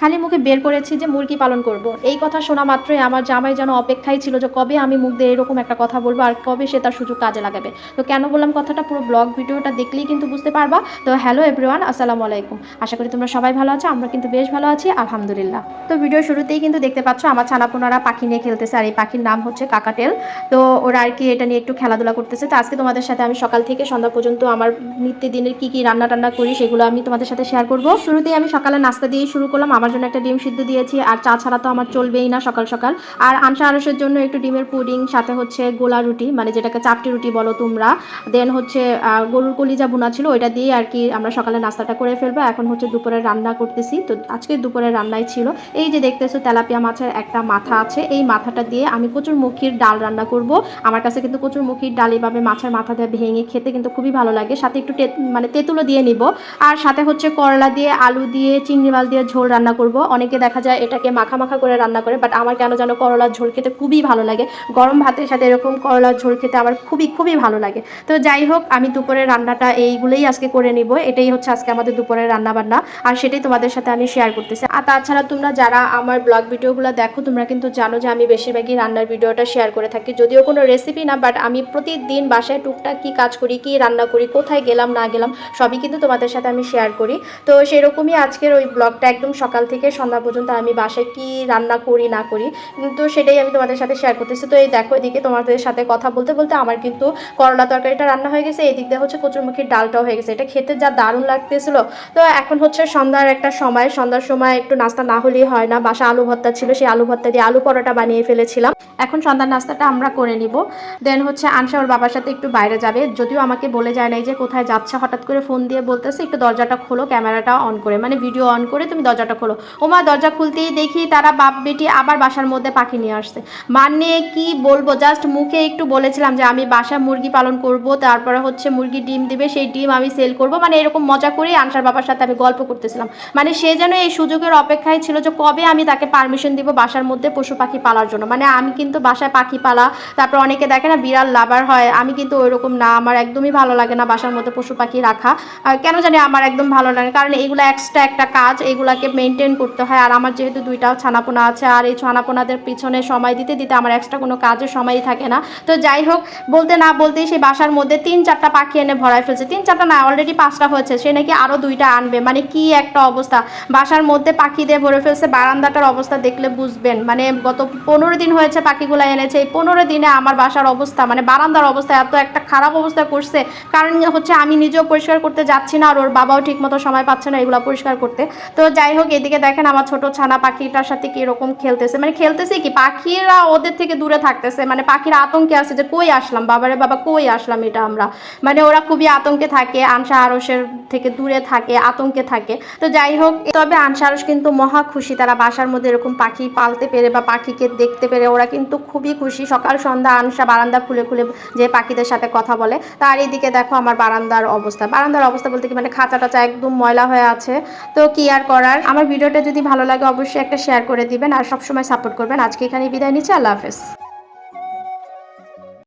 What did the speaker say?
খালি মুখে বের করেছি যে মুরগি পালন করব। এই কথা শোনা মাত্রই আমার জামাই যেন অপেক্ষায় ছিল যে কবে আমি মুখ দিয়ে এরকম একটা কথা বলবো আর কবে সে তার সুযোগ কাজে লাগাবে। তো কেন বললাম কথাটা, পুরো ব্লগ ভিডিওটা দেখলেই কিন্তু বুঝতে পারবা। তো হ্যালো এভরিওয়ান, আসসালামু আলাইকুম। আশা করি তোমরা সবাই ভালো আছো, আমরা কিন্তু বেশ ভালো আছি আলহামদুলিল্লাহ। তো ভিডিও শুরুতেই কিন্তু দেখতে পাচ্ছ আমার ছানাপোনারা পাখি নিয়ে খেলতেছে, আর এই পাখির নাম হচ্ছে কাকাটেল। তো ওরা আর কি এটা নিয়ে একটু খেলাধুলা করতেছে। তো আজকে তোমাদের সাথে আমি সকাল থেকে সন্ধ্যা পর্যন্ত আমার নিত্যদিনের কি রান্না টান্না করি সেগুলো আমি তোমাদের সাথে শেয়ার করব। শুরুতেই আমি সকালে নাস্তা দিয়ে শুরু করলাম। আমার জন্য একটা ডিম সিদ্ধ দিয়েছি, আর চা ছাড়া তো আমার চলবেই না সকাল সকাল। আর আনসা আরসের জন্য একটু ডিমের পুডিং, সাথে হচ্ছে গোলা রুটি, মানে যেটাকে চাপটি রুটি বলো তোমরা। দেন হচ্ছে গরুর কলিজা বোনা ছিল, ওইটা দিয়ে আর কি আমরা সকালে নাস্তাটা করে ফেলবো। এখন হচ্ছে দুপুরে রান্না করতেছি। তো আজকে দুপুরের রান্নাই ছিল এই যে দেখতেছো তেলাপিয়া মাছের একটা মাথা আছে, এই মাথাটা দিয়ে আমি কচুরমুখির ডাল রান্না করব। আমার কাছে কিন্তু কচুরমুখির ডাল এইভাবে মাছের মাথা দিয়ে ভেঙে খেতে কিন্তু খুবই ভালো লাগে। সাথে একটু মানে তেঁতুলও দিয়ে নিব। আর সাথে হচ্ছে করলা দিয়ে, আলু দিয়ে, চিংড়ি মাছ দিয়ে ঝোল রান্না করব। অনেকে দেখা যায় এটাকে মাখা মাখা করে রান্না করে, বাট আমার কেন যেন করলার ঝোল খেতে খুবই ভালো লাগে। গরম ভাতের সাথে এরকম করলার ঝোল খেতে আমার খুবই খুবই ভালো লাগে। তো যাই হোক, আমি দুপুরের রান্নাটা এইগুলোই আজকে করে নিব। এটাই হচ্ছে আজকে আমাদের দুপুরের রান্না বান্না, আর সেটাই তোমাদের সাথে আমি শেয়ার করতেছি। আর তাছাড়া তোমরা যারা আমার ব্লগ ভিডিওগুলো দেখো তোমরা কিন্তু জানো যে আমি বেশিরভাগই রান্নার ভিডিওটা শেয়ার করে থাকি, যদিও কোনো রেসিপি না, বাট আমি প্রতিদিন বাসায় টুকটাক কি কাজ করি, কি রান্না করি, কোথায় গেলাম না গেলাম সবই কিন্তু তোমাদের সাথে আমি শেয়ার করি। তো সেরকমই আজকের ওই ব্লগটা একদম সকাল থেকে সন্ধ্যা পর্যন্ত আমি বাসায় কি রান্না করি না করি কিন্তু সেটাই আমি তোমাদের সাথে শেয়ার করতেছি। তো এই দেখো, এদিকে তোমাদের সাথে কথা বলতে বলতে আমার কিন্তু করলা তরকারিটা রান্না হয়ে গেছে, এই দিক দিয়ে হচ্ছে কচুরমুখির ডালটাও হয়ে গেছে। এটা খেতে যা দারুণ লাগতেছিল। তো এখন হচ্ছে সন্ধ্যার একটা সময়, সন্ধ্যার সময় একটু নাস্তা না হলেই হয় না। বাসা আলু ভর্তা ছিল, সেই আলু ভর্তা দিয়ে আলু পরোটা বানিয়ে ফেলেছিলাম। এখন সন্ধ্যার নাস্তাটা আমরা করে নিব। দেন হচ্ছে আনসা ওর বাবার সাথে একটু বাইরে যাবে, যদিও আমাকে বলে যায় নাই যে কোথায় যাচ্ছে। হঠাৎ করে ফোন দিয়ে বলতেছে একটু দরজাটা খোলো, ক্যামেরাটা অন করে, মানে ভিডিও অন করে তুমি দরজাটা খোলো। ওমা দরজা খুলতেই দেখি তারা বাপ বেটি আবার বাসার মধ্যে পাখি নিয়ে আসছে। মানে কি বলবো, জাস্ট মুখে একটু বলেছিলাম যে আমি বাসায় মুরগি পালন করব, তারপরে হচ্ছে মুরগি ডিম দিবে, সেই ডিম আমি সেল করব, মানে এরকম মজা করে আনসার বাবার সাথে আমি গল্প করতেছিলাম। মানে সে যেন এই সুযোগের অপেক্ষায় ছিল যে কবে আমি তাকে পারমিশন দিব বাসার মধ্যে পশু পাখি পালার জন্য। মানে আমি কিন্তু বাসায় পাখি পালা, তারপর অনেকে দেখে না বিড়াল লাভার হয়, আমি কিন্তু ওইরকম না। আমার একদমই ভালো লাগে না বাসার মধ্যে পশু পাখি রাখা। কেন জানি আমার একদম ভালো লাগে, কারণ এইগুলো এক্সট্রা একটা কাজ, এইগুলাকে মেনটেন করতে হয়। আর আমার যেহেতু দুইটাও ছানাপোনা আছে, আর এই ছানাপোনাদের পিছনে সময় দিতে দিতে আমার এক্সট্রা কোনো কাজের সময়ই থাকে না। তো যাই হোক, বলতে না বলতেই সেই বাসার মধ্যে 3-4টা পাখি এনে ভরাই ফেলছে। 3-4টা না, অলরেডি 5টা হয়েছে, সে নাকি আরও 2টা আনবে। মানে কি একটা অবস্থা, বাসার মধ্যে পাখি দিয়ে ভরে ফেলছে। বারান্দাটার অবস্থা দেখলে বুঝবেন। মানে গত 15 দিন হয়েছে পাখিগুলো এনেছে, এই 15 দিনে আমার বাসার অবস্থা, মানে বারান্দার অবস্থা এত একটা খারাপ অবস্থা করছে। কারণ হচ্ছে আমি নিজেও পরিষ্কার করতে যাচ্ছি না, আর ওর বাবাও ঠিকমতো সময় পাচ্ছে না এগুলো পরিষ্কার করতে। তো যাই হোক, এদিকে দেখেন আমার ছোট ছানা পাখিটার সাথে কীরকম খেলতেছে। মানে খেলতেছে কি, পাখিরা ওদের থেকে দূরে থাকতেছে। মানে পাখিরা আতঙ্কে আছে যে কই আসলাম, বাবারে বাবা কই আসলাম এটা আমরা। মানে ওরা খুবই আতঙ্কে থাকে, আনসা আরসের থেকে দূরে থাকে, আতঙ্কে থাকে। তো যাই হোক, তবে আনসা আরস কিন্তু মহা খুশি, তারা বাসার মধ্যে এরকম পাখি পালতে পেরে বা পাখিকে দেখতে পেরে ওরা কিন্তু খুবই খুশি। সকাল সন্ধ্যা আনসা বারান্দা খুলে খুলে যে পাখিদের সাথে কথা বলে। তার এইদিকে দেখো আমার বারান্দার অবস্থা বলতে কি, মানে খাঁচা টাচা একদম ময়লা হয়ে আছে। তো কি আর করার। আমার ভিডিওটা যদি ভালো লাগে অবশ্যই একটা শেয়ার করে দিবেন, আর সবসময় সাপোর্ট করবেন। আজকে এখানে বিদায় নিচ্ছি, আল্লাহ হাফেজ।